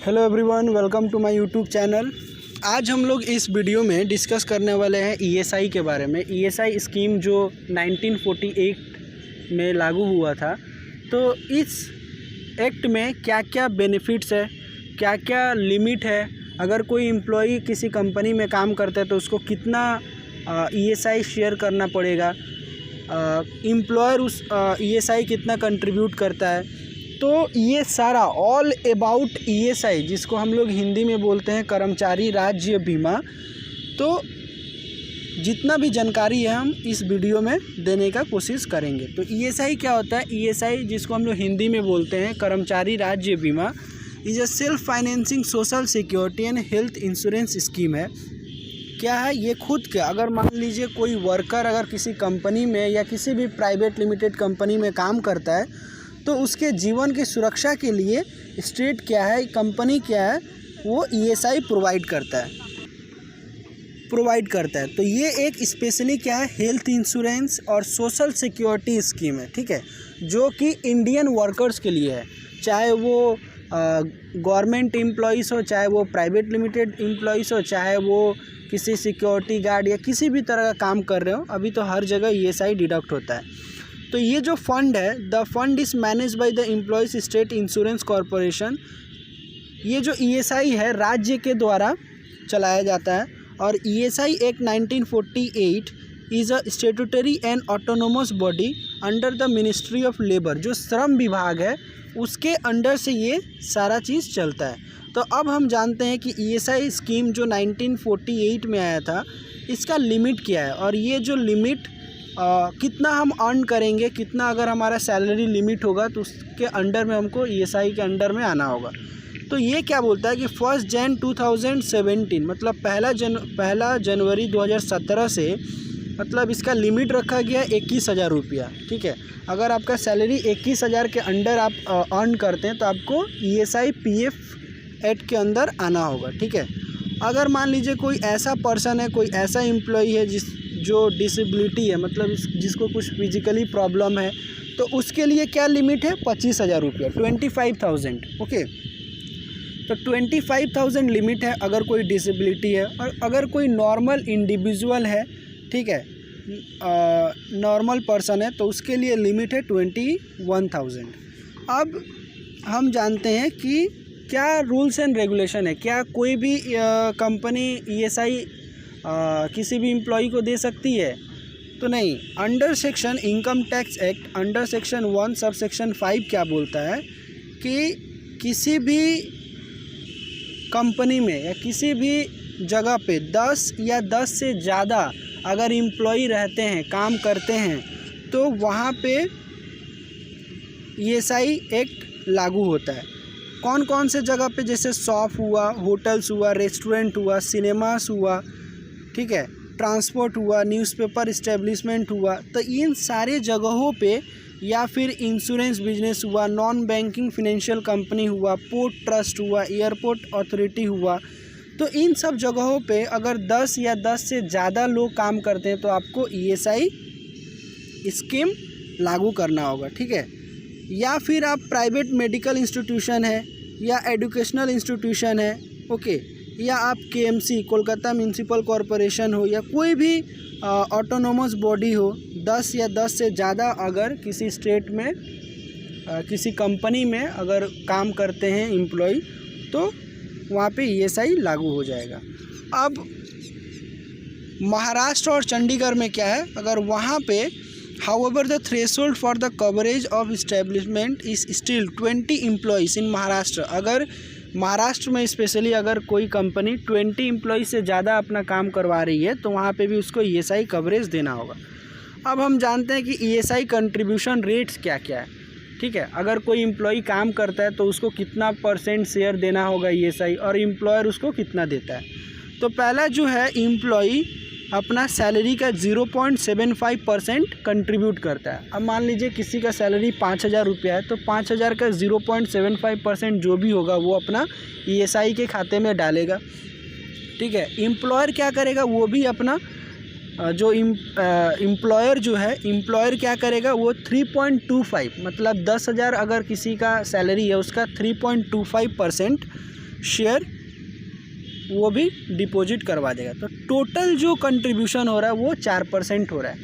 Hello everyone, welcome to my YouTube channel. आज हम लोग इस वीडियो में डिस्कस करने वाले हैं ईएसआई के बारे में। ईएसआई स्कीम जो 1948 में लागू हुआ था, तो इस एक्ट में क्या क्या बेनिफिट्स है, क्या क्या लिमिट है, अगर कोई एम्प्लॉई किसी कंपनी में काम करता है तो उसको कितना ईएसआई शेयर करना पड़ेगा, एम्प्लॉयर उस ईएसआई कितना कंट्रीब्यूट करता है। तो ये सारा ऑल अबाउट ईएसआई, जिसको हम लोग हिंदी में बोलते हैं कर्मचारी राज्य बीमा, तो जितना भी जानकारी है हम इस वीडियो में देने का कोशिश करेंगे। तो ईएसआई क्या होता है? ईएसआई, जिसको हम लोग हिंदी में बोलते हैं कर्मचारी राज्य बीमा, is a self financing social security and health insurance scheme है। क्या है ये? खुद के, अगर मान लीजिए कोई वर्कर अगर किसी कंपनी में या किसी भी प्राइवेट लिमिटेड कंपनी में काम करता है, तो उसके जीवन की सुरक्षा के लिए स्टेट क्या है, कंपनी क्या है, वो ईएसआई प्रोवाइड करता है। तो ये एक स्पेशली क्या है, हेल्थ इंश्योरेंस और सोशल सिक्योरिटी स्कीम है, ठीक है, जो कि इंडियन वर्कर्स के लिए है। चाहे वो गवर्नमेंट एम्प्लॉइज़ हो, चाहे वो प्राइवेट लिमिटेड एम्प्लॉइज़ हो, चाहे वो किसी सिक्योरिटी गार्ड या किसी भी तरह का काम कर रहे हो, अभी तो हर जगह ईएसआई डिडक्ट होता है। तो ये जो फंड है, the fund is manage by the employees state insurance corporation. ये जो ईएसआई है राज्य के द्वारा चलाया जाता है। और ESI act 1948 is a statutory and autonomous body under the ministry of labour. जो श्रम विभाग है उसके अंडर से ये सारा चीज़ चलता है। तो अब हम जानते हैं कि ईएसआई स्कीम जो 1948 में आया था, इसका लिमिट क्या है, और ये जो लिमिट कितना हम अर्न करेंगे, कितना अगर हमारा सैलरी लिमिट होगा तो उसके अंडर में हमको ईएसआई के अंडर में आना होगा। तो ये क्या बोलता है कि 1 जनवरी 2017, मतलब पहला जनवरी 2017 से, मतलब इसका लिमिट रखा गया 21,000 रुपया, ठीक है। अगर आपका सैलरी 21,000 के अंडर आप अर्न करते हैं तो आपको ईएसआई पीएफ एक्ट के अंदर आना होगा, ठीक है। अगर मान लीजिए कोई ऐसा पर्सन है, कोई ऐसा एम्प्लॉई है जो डिसेबिलिटी है, मतलब जिसको कुछ फिजिकली प्रॉब्लम है, तो उसके लिए क्या लिमिट है? 25,000 रुपया, 25,000, ओके। तो 25,000 लिमिट है अगर कोई डिसेबिलिटी है। और अगर कोई नॉर्मल इंडिविजुअल है, ठीक है, नॉर्मल पर्सन है, तो उसके लिए लिमिट है 21,000। अब हम जानते हैं कि क्या रूल्स एंड रेगुलेशन है, क्या कोई भी कंपनी ईएसआई किसी भी एम्प्लॉई को दे सकती है? तो नहीं। Under section income tax act under section 1 sub section 5 क्या बोलता है कि किसी भी कंपनी में या किसी भी जगह पे 10 या 10 से ज़्यादा अगर एम्प्लॉई रहते हैं, काम करते हैं, तो वहाँ पे ईएसआई एक्ट लागू होता है। कौन कौन से जगह पे? जैसे शॉप हुआ, होटल्स हुआ, रेस्टोरेंट हुआ, सिनेमास हुआ, ठीक है, ट्रांसपोर्ट हुआ, न्यूज़पेपर इस्टेब्लिशमेंट हुआ। तो इन सारे जगहों पे, या फिर इंश्योरेंस बिजनेस हुआ, नॉन बैंकिंग फाइनेंशियल कंपनी हुआ, पोर्ट ट्रस्ट हुआ, एयरपोर्ट अथॉरिटी हुआ, तो इन सब जगहों पे अगर 10 या 10 से ज़्यादा लोग काम करते हैं तो आपको ईएसआई स्कीम लागू करना होगा, ठीक है। या फिर आप प्राइवेट मेडिकल इंस्टीट्यूशन है या एजुकेशनल इंस्टीट्यूशन है, ओके, या आप केएमसी कोलकाता म्यूनिसिपल कॉरपोरेशन हो, या कोई भी ऑटोनोमस बॉडी हो, 10 या 10 से ज़्यादा अगर किसी स्टेट में किसी कंपनी में अगर काम करते हैं एम्प्लॉय, तो वहाँ पे ईएसआई लागू हो जाएगा। अब महाराष्ट्र और चंडीगढ़ में क्या है, अगर वहाँ पे however the threshold for the coverage of establishment is still 20 employees in Maharashtra. अगर महाराष्ट्र में स्पेशली अगर कोई कंपनी 20 एम्प्लॉई से ज़्यादा अपना काम करवा रही है, तो वहाँ पे भी उसको ईएसआई कवरेज देना होगा। अब हम जानते हैं कि ईएसआई कंट्रीब्यूशन रेट्स क्या क्या है, ठीक है। अगर कोई एम्प्लॉई काम करता है तो उसको कितना % शेयर देना होगा ईएसआई, और एम्प्लॉयर उसको कितना देता है। तो पहला जो है, एम्प्लॉई अपना सैलरी का 0.75% कंट्रीब्यूट करता है। अब मान लीजिए किसी का सैलरी 5,000 रुपया है, तो 5,000 का 0.75% जो भी होगा वो अपना ईएसआई के खाते में डालेगा, ठीक है। एम्प्लॉयर क्या करेगा? वो भी अपना जो एम्प्लॉयर जो है, एम्प्लॉयर क्या करेगा? वो 3.25, मतलब 10,000 अगर किसी का सैलरी है, उसका 3.25% शेयर वो भी डिपॉजिट करवा देगा। तो टोटल जो कंट्रीब्यूशन हो रहा है वो 4% हो रहा है,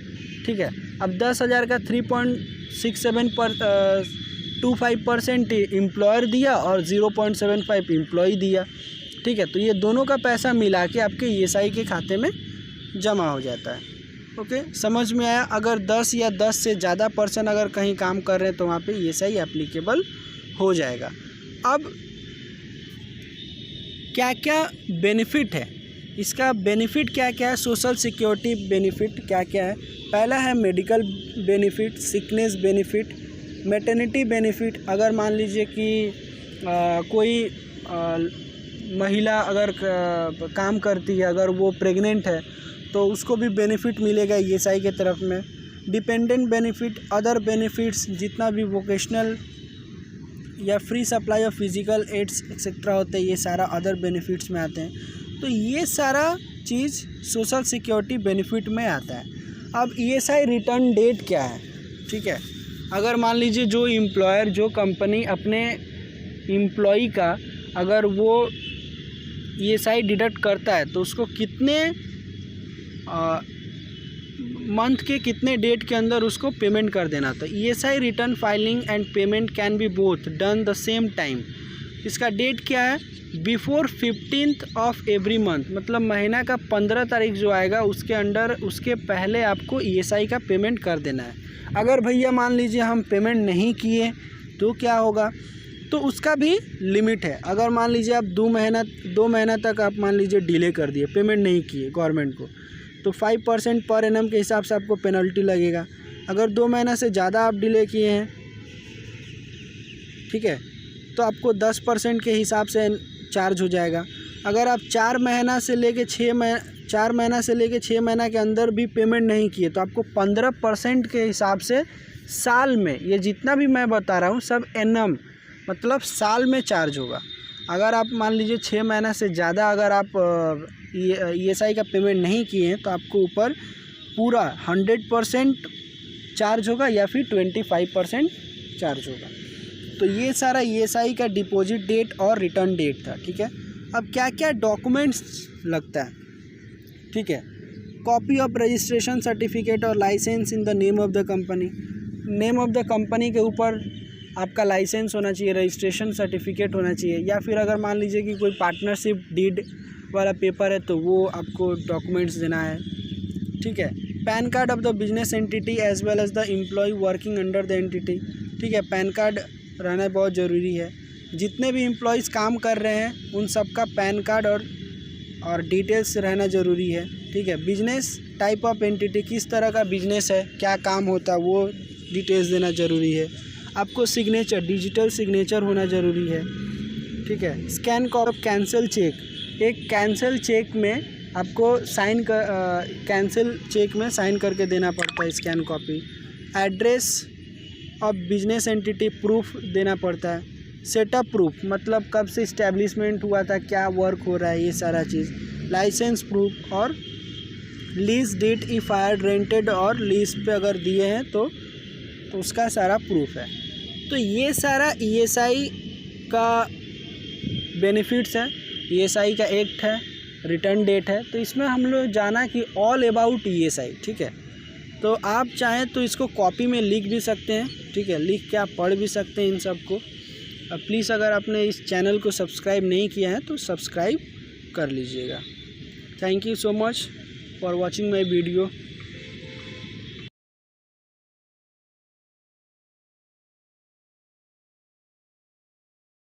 ठीक है। अब 10,000 का 3.6725% एम्प्लॉयर दिया और 0.75 एम्प्लॉय दिया, ठीक है। तो ये दोनों का पैसा मिला के आपके ESI के खाते में जमा हो जाता है। ओके, समझ में आया। अगर 10 या 10 से ज़्यादा पर्सन अगर कहीं काम कर रहे हैं तो वहाँ पे ESI एप्लीकेबल हो जाएगा। अब क्या क्या बेनिफिट है इसका, बेनिफिट क्या क्या है, सोशल सिक्योरिटी बेनिफिट क्या क्या है। पहला है medical benefit, sickness benefit, maternity benefit. अगर मान लीजिए कि कोई महिला अगर काम करती है, अगर वो प्रेग्नेंट है तो उसको भी बेनिफिट मिलेगा ESI के तरफ में। डिपेंडेंट बेनिफिट, अदर बेनिफिट्स जितना भी वोकेशनल या free supply of physical aids etcetera होते हैं, ये सारा अदर बेनिफिट्स में आते हैं। तो ये सारा चीज़ सोशल सिक्योरिटी बेनिफिट में आता है। अब ESI रिटर्न डेट क्या है, ठीक है। अगर मान लीजिए जो एम्प्लॉयर, जो कंपनी अपने एम्प्लॉई का अगर वो ESI डिडक्ट करता है तो उसको कितने मंथ के कितने डेट के अंदर उसको पेमेंट कर देना था। ESI return filing and payment can be both done the same time. इसका डेट क्या है, before 15th of every month, मतलब महीना का 15 तारीख जो आएगा उसके अंडर, उसके पहले आपको ESI का पेमेंट कर देना है। अगर भैया मान लीजिए हम पेमेंट नहीं किए तो क्या होगा, तो उसका भी लिमिट है। अगर मान लीजिए आप 2 महीना तक आप मान लीजिए डिले कर दिए, पेमेंट नहीं किए गवर्नमेंट को, तो 5% पर एनम के हिसाब से आपको पेनल्टी लगेगा। अगर 2 महीना से ज़्यादा आप डिले किए हैं, ठीक है, तो आपको 10% के हिसाब से चार्ज हो जाएगा। अगर आप 4 महीना से लेके 6 महीना के अंदर भी पेमेंट नहीं किए तो आपको 15% के हिसाब से साल में, ये जितना भी मैं बता रहा हूँ सब एनम मतलब साल में चार्ज होगा। अगर आप मान लीजिए 6 महीना से ज़्यादा अगर आप ESI का पेमेंट नहीं किए हैं तो आपको ऊपर पूरा 100% चार्ज होगा या फिर 25% चार्ज होगा। तो ये सारा ESI का डिपॉजिट डेट और रिटर्न डेट था, ठीक है। अब क्या क्या डॉक्यूमेंट्स लगता है, ठीक है। कॉपी ऑफ रजिस्ट्रेशन सर्टिफिकेट और licence in the name of the company. Name of the company के ऊपर आपका लाइसेंस होना चाहिए, रजिस्ट्रेशन सर्टिफिकेट होना चाहिए, या फिर अगर मान लीजिए कि कोई पार्टनरशिप डीड वाला पेपर है तो वो आपको डॉक्यूमेंट्स देना है, ठीक है। PAN card of the business entity as well as the employ working under the entity, ठीक है। पैन कार्ड रहना बहुत ज़रूरी है। जितने भी एम्प्लॉयज़ काम कर रहे हैं उन सब का पैन कार्ड और डिटेल्स रहना ज़रूरी है, ठीक है। बिजनेस टाइप ऑफ एंटिटी, किस तरह का बिजनेस है, क्या काम होता है, वो डिटेल्स देना ज़रूरी है। आपको सिग्नेचर, डिजिटल सिग्नेचर होना ज़रूरी है, ठीक है। Scan copy of cancel cheque, एक कैंसिल चेक में आपको कैंसिल चेक में साइन करके देना पड़ता है, scan copy. Address of business entity proof देना पड़ता है। सेटअप प्रूफ, मतलब कब से इस्टेब्लिशमेंट हुआ था, क्या वर्क हो रहा है, ये सारा चीज़। लाइसेंस प्रूफ और lease deed if hired rented और लीज पे अगर दिए हैं तो उसका सारा प्रूफ है। तो ये सारा ESI का बेनिफिट्स है। ESI का एक्ट है, रिटर्न डेट है। तो इसमें हम लोग जाना कि ऑल अबाउट ESI, ठीक है। तो आप चाहें तो इसको कॉपी में लिख भी सकते हैं, ठीक है, लिख के आप पढ़ भी सकते हैं इन सब को। प्लीज़ अगर आपने इस चैनल को सब्सक्राइब नहीं किया है तो सब्सक्राइब कर लीजिएगा। Thank you so much for watching my video.